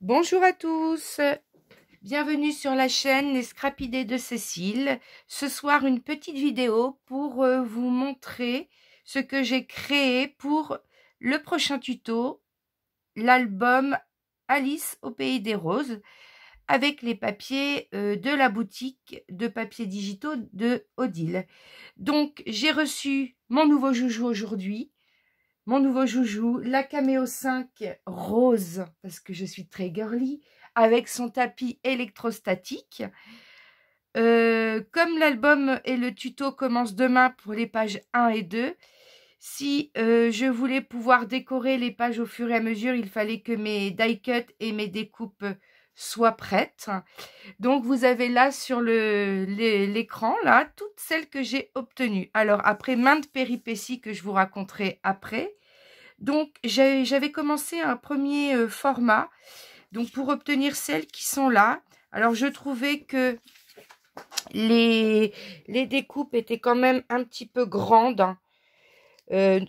Bonjour à tous, bienvenue sur la chaîne Les Scrapidés de Cécile. Ce soir, une petite vidéo pour vous montrer ce que j'ai créé pour le prochain tuto, l'album Alice au pays des roses, avec les papiers de la boutique de papiers digitaux de Odile. Donc, j'ai reçu mon nouveau joujou aujourd'hui. Mon nouveau joujou, la Cameo 5 rose, parce que je suis très girly, avec son tapis électrostatique. Comme l'album et le tuto commencent demain pour les pages 1 et 2, si je voulais pouvoir décorer les pages au fur et à mesure, il fallait que mes die cuts et mes découpes soient prêtes. Donc vous avez là sur l'écran, là, toutes celles que j'ai obtenues. Alors après maintes péripéties que je vous raconterai après, donc, j'avais commencé un premier format, donc pour obtenir celles qui sont là. Alors, je trouvais que les découpes étaient quand même un petit peu grandes, hein.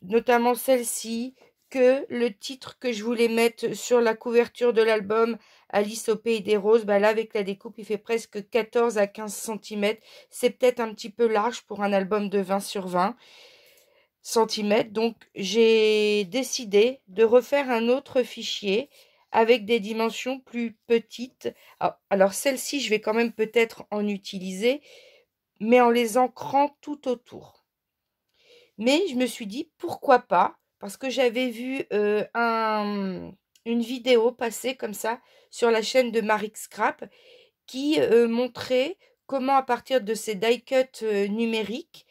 Notamment celle-ci, que le titre que je voulais mettre sur la couverture de l'album Alice au pays des roses, bah là, avec la découpe, il fait presque 14 à 15 cm. C'est peut-être un petit peu large pour un album de 20 sur 20 cm. Donc j'ai décidé de refaire un autre fichier avec des dimensions plus petites. Alors celle-ci, je vais quand même peut-être en utiliser, mais en les ancrant tout autour. Mais je me suis dit pourquoi pas, parce que j'avais vu une vidéo passer comme ça sur la chaîne de Marie Scrap qui montrait comment à partir de ces die cuts numériques,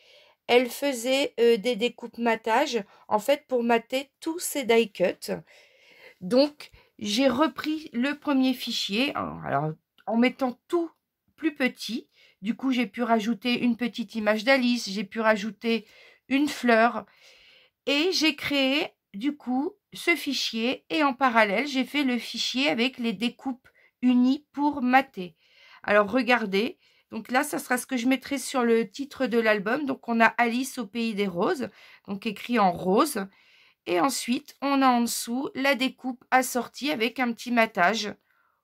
elle faisait des découpes matage, en fait, pour mater tous ces die cuts. Donc, j'ai repris le premier fichier, alors, en mettant tout plus petit. Du coup, j'ai pu rajouter une petite image d'Alice, j'ai pu rajouter une fleur. Et j'ai créé, du coup, ce fichier. Et en parallèle, j'ai fait le fichier avec les découpes unies pour mater. Alors, regardez. Donc là, ça sera ce que je mettrai sur le titre de l'album. Donc, on a Alice au pays des roses, donc écrit en rose. Et ensuite, on a en dessous la découpe assortie avec un petit matage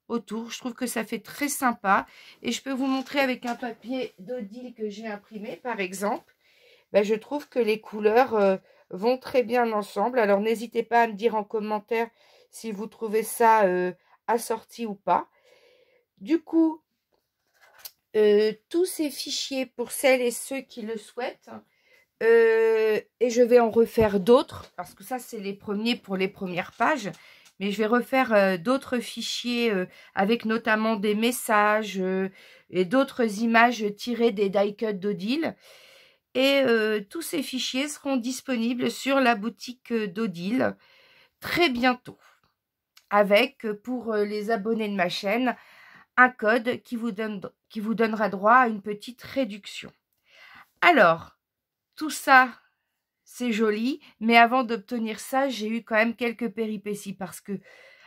autour. Je trouve que ça fait très sympa. Et je peux vous montrer avec un papier d'Odile que j'ai imprimé, par exemple. Ben, je trouve que les couleurs vont très bien ensemble. Alors, n'hésitez pas à me dire en commentaire si vous trouvez ça assorti ou pas. Du coup, tous ces fichiers pour celles et ceux qui le souhaitent. Et je vais en refaire d'autres, parce que ça, c'est les premiers pour les premières pages. Mais je vais refaire d'autres fichiers avec notamment des messages et d'autres images tirées des die cuts d'Odile. Et tous ces fichiers seront disponibles sur la boutique d'Odile très bientôt. Avec, pour les abonnés de ma chaîne, un code qui vous donnera droit à une petite réduction. Alors, tout ça, c'est joli, mais avant d'obtenir ça, j'ai eu quand même quelques péripéties parce que,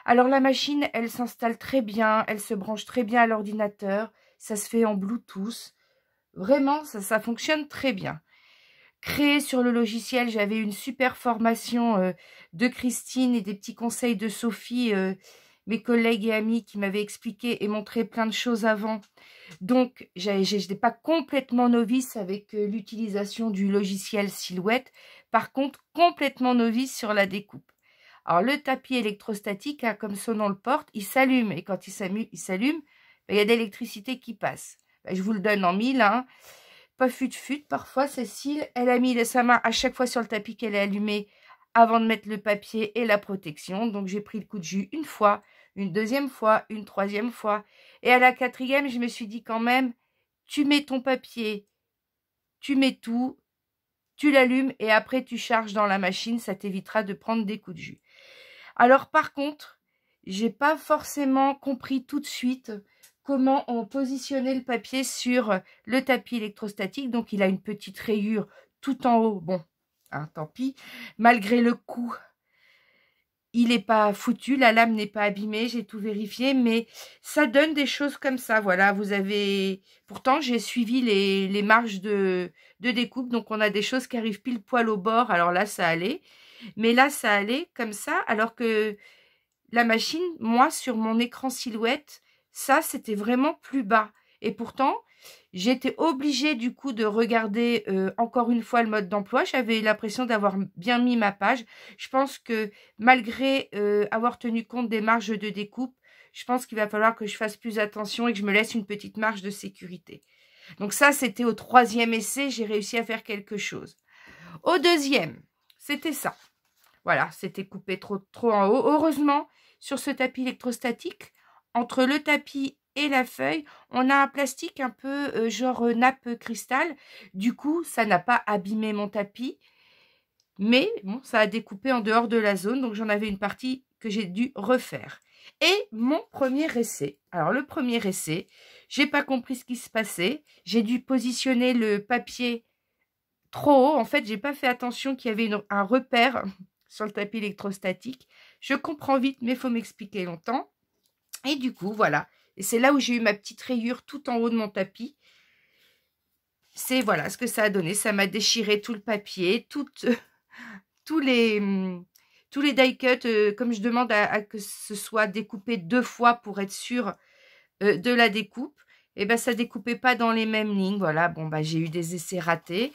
alors la machine, elle s'installe très bien, elle se branche très bien à l'ordinateur, ça se fait en Bluetooth. Vraiment, ça fonctionne très bien. Créé sur le logiciel, j'avais une super formation de Christine et des petits conseils de Sophie, mes collègues et amis qui m'avaient expliqué et montré plein de choses avant. Donc, je n'étais pas complètement novice avec l'utilisation du logiciel Silhouette. Par contre, complètement novice sur la découpe. Alors, le tapis électrostatique, hein, comme son nom le porte, il s'allume. Et quand il s'allume, ben, il y a de l'électricité qui passe. Ben, je vous le donne en mille, hein. Pas fut-fut, parfois, Cécile, elle a mis sa main à chaque fois sur le tapis qu'elle est allumée avant de mettre le papier et la protection. Donc, j'ai pris le coup de jus une fois, une deuxième fois, une troisième fois. Et à la quatrième, je me suis dit quand même, tu mets ton papier, tu mets tout, tu l'allumes et après tu charges dans la machine, ça t'évitera de prendre des coups de jus. Alors par contre, j'ai pas forcément compris tout de suite comment on positionnait le papier sur le tapis électrostatique. Donc il a une petite rayure tout en haut. Bon, hein, tant pis. Malgré le coup, il n'est pas foutu, la lame n'est pas abîmée, j'ai tout vérifié, mais ça donne des choses comme ça. Voilà, vous avez... Pourtant, j'ai suivi les marges de découpe, donc on a des choses qui arrivent pile poil au bord. Alors là, ça allait. Mais là, ça allait comme ça, alors que la machine, moi, sur mon écran silhouette, ça, c'était vraiment plus bas. Et pourtant, j'étais obligée du coup de regarder encore une fois le mode d'emploi. J'avais l'impression d'avoir bien mis ma page. Je pense que malgré avoir tenu compte des marges de découpe, je pense qu'il va falloir que je fasse plus attention et que je me laisse une petite marge de sécurité. Donc ça, c'était au 3e essai, j'ai réussi à faire quelque chose. Au 2e, c'était ça. Voilà, c'était coupé trop en haut. Heureusement, sur ce tapis électrostatique, entre le tapis et la feuille, on a un plastique un peu genre nappe cristal. Du coup, ça n'a pas abîmé mon tapis. Mais bon, ça a découpé en dehors de la zone. Donc, j'en avais une partie que j'ai dû refaire. Et mon premier essai. Alors, le premier essai, j'ai pas compris ce qui se passait. J'ai dû positionner le papier trop haut. En fait, j'ai pas fait attention qu'il y avait un repère sur le tapis électrostatique. Je comprends vite, mais il faut m'expliquer longtemps. Et du coup, voilà. Et c'est là où j'ai eu ma petite rayure tout en haut de mon tapis. C'est voilà ce que ça a donné. Ça m'a déchiré tout le papier, tous les die cuts, comme je demande à que ce soit découpé 2 fois pour être sûr de la découpe. Et ben ça découpait pas dans les mêmes lignes. Voilà, bon bah j'ai eu des essais ratés.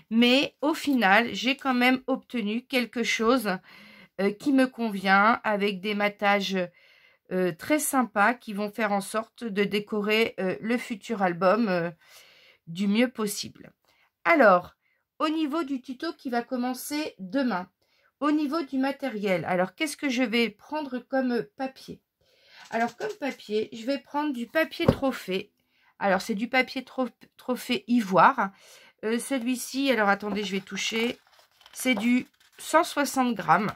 Mais au final, j'ai quand même obtenu quelque chose qui me convient avec des matages très sympas qui vont faire en sorte de décorer le futur album du mieux possible. Alors, au niveau du tuto qui va commencer demain, au niveau du matériel, alors qu'est-ce que je vais prendre comme papier? Alors comme papier, je vais prendre du papier trophée. Alors c'est du papier trophée ivoire. Celui-ci, alors attendez, je vais toucher. C'est du 160 grammes.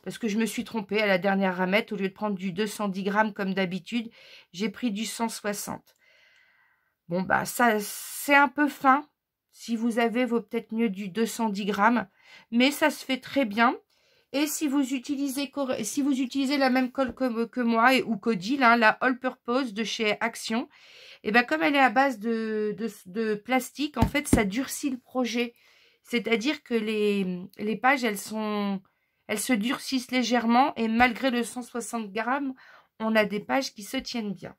Parce que je me suis trompée à la dernière ramette. Au lieu de prendre du 210 grammes comme d'habitude, j'ai pris du 160. Bon, bah ça, c'est un peu fin. Si vous avez, vaut peut-être mieux du 210 grammes. Mais ça se fait très bien. Et si vous utilisez la même colle que moi ou qu'Odile, hein, la All Purpose de chez Action, et ben comme elle est à base de plastique, en fait, ça durcit le projet. C'est-à-dire que les pages, elles se durcissent légèrement et malgré le 160 grammes, on a des pages qui se tiennent bien.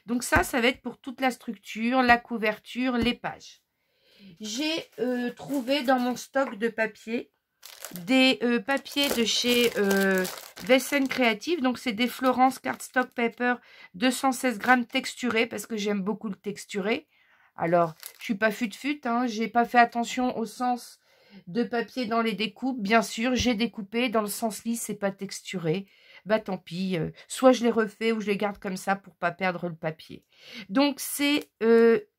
Donc ça va être pour toute la structure, la couverture, les pages. J'ai trouvé dans mon stock de papier des papiers de chez Vessen Creative. Donc, c'est des Florence Cardstock Paper 216 grammes texturés parce que j'aime beaucoup le texturé. Alors, je suis pas fut-fut, hein, j'ai pas fait attention au sens de papier dans les découpes. Bien sûr, j'ai découpé dans le sens lisse, c'est pas texturé. Bah tant pis, soit je les refais ou je les garde comme ça pour pas perdre le papier. Donc, c'est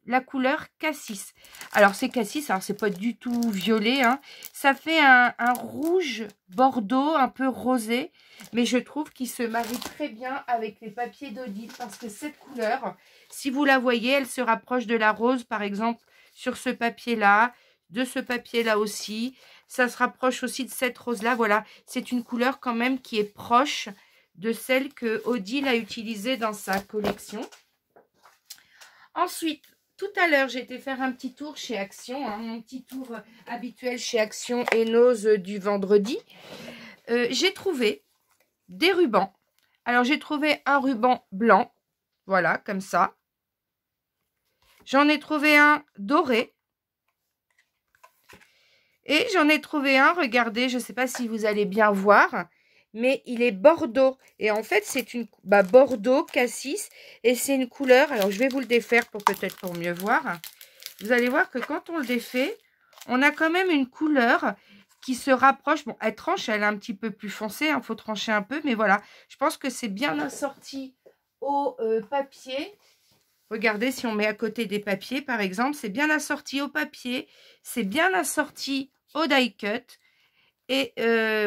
la couleur Cassis. Alors, c'est Cassis, alors c'est pas du tout violet, hein. Ça fait un rouge bordeaux, un peu rosé, mais je trouve qu'il se marie très bien avec les papiers d'Odile parce que cette couleur, si vous la voyez, elle se rapproche de la rose, par exemple, sur ce papier-là, de ce papier-là aussi. Ça se rapproche aussi de cette rose-là. Voilà, c'est une couleur quand même qui est proche de celle que Odile a utilisée dans sa collection. Ensuite, tout à l'heure, j'ai été faire un petit tour chez Action, hein, mon petit tour habituel chez Action et Nose du vendredi. J'ai trouvé des rubans. Alors, j'ai trouvé un ruban blanc, voilà, comme ça. J'en ai trouvé un doré. Et j'en ai trouvé un, regardez, je ne sais pas si vous allez bien voir, mais il est bordeaux. Et en fait, c'est une bordeaux, cassis, et c'est une couleur. Alors, je vais vous le défaire peut-être pour mieux voir. Vous allez voir que quand on le défait, on a quand même une couleur qui se rapproche. Bon, elle tranche, elle est un petit peu plus foncée, il faut trancher un peu, mais voilà. Je pense que c'est bien assorti au papier. Regardez, si on met à côté des papiers, par exemple, c'est bien assorti au papier, c'est bien assorti au die cut. Et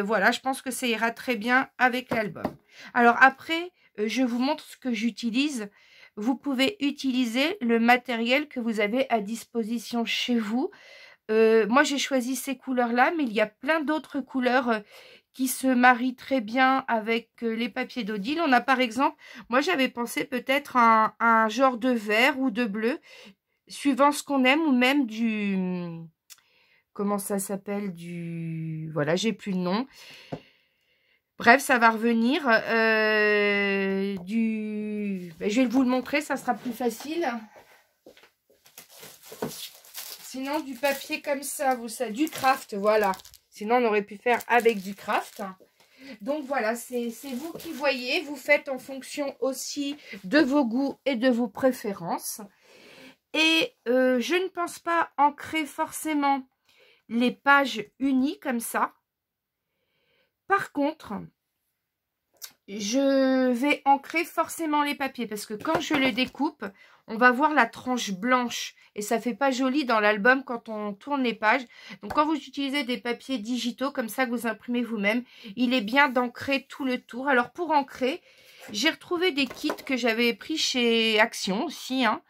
voilà, je pense que ça ira très bien avec l'album. Alors après, je vous montre ce que j'utilise. Vous pouvez utiliser le matériel que vous avez à disposition chez vous. Moi, j'ai choisi ces couleurs-là, mais il y a plein d'autres couleurs qui se marient très bien avec les papiers d'Odile. On a par exemple, moi j'avais pensé peut-être un genre de vert ou de bleu, suivant ce qu'on aime, ou même du... Comment ça s'appelle? Voilà, j'ai plus le nom. Bref, ça va revenir je vais vous le montrer, ça sera plus facile. Sinon, du papier comme ça, vous savez, du craft, voilà. Sinon, on aurait pu faire avec du craft. Donc voilà, c'est vous qui voyez. Vous faites en fonction aussi de vos goûts et de vos préférences. Et je ne pense pas ancrer forcément les pages unies comme ça. Par contre, je vais ancrer forcément les papiers parce que quand je les découpe, on va voir la tranche blanche et ça fait pas joli dans l'album quand on tourne les pages. Donc quand vous utilisez des papiers digitaux comme ça que vous imprimez vous-même, il est bien d'ancrer tout le tour. Alors pour ancrer, j'ai retrouvé des kits que j'avais pris chez Action aussi, hein.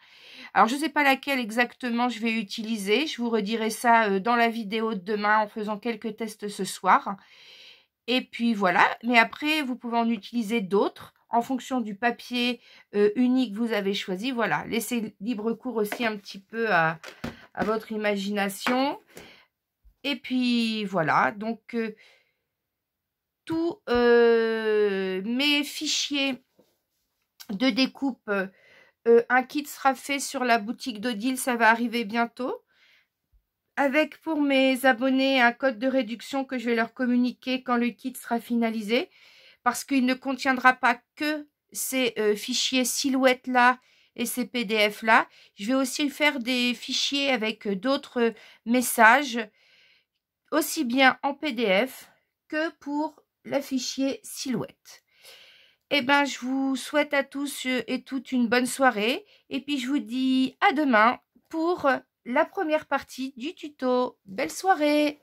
Alors je ne sais pas laquelle exactement je vais utiliser, je vous redirai ça dans la vidéo de demain en faisant quelques tests ce soir. Et puis voilà, mais après, vous pouvez en utiliser d'autres en fonction du papier unique que vous avez choisi. Voilà, laissez libre cours aussi un petit peu à votre imagination. Et puis voilà, donc tous mes fichiers de découpe, un kit sera fait sur la boutique d'Odile, ça va arriver bientôt. Avec pour mes abonnés un code de réduction que je vais leur communiquer quand le kit sera finalisé. Parce qu'il ne contiendra pas que ces fichiers silhouettes là et ces PDF là. Je vais aussi faire des fichiers avec d'autres messages, aussi bien en PDF que pour le fichier silhouette. Eh bien, je vous souhaite à tous et toutes une bonne soirée. Et puis, je vous dis à demain pour la première partie du tuto. Belle soirée!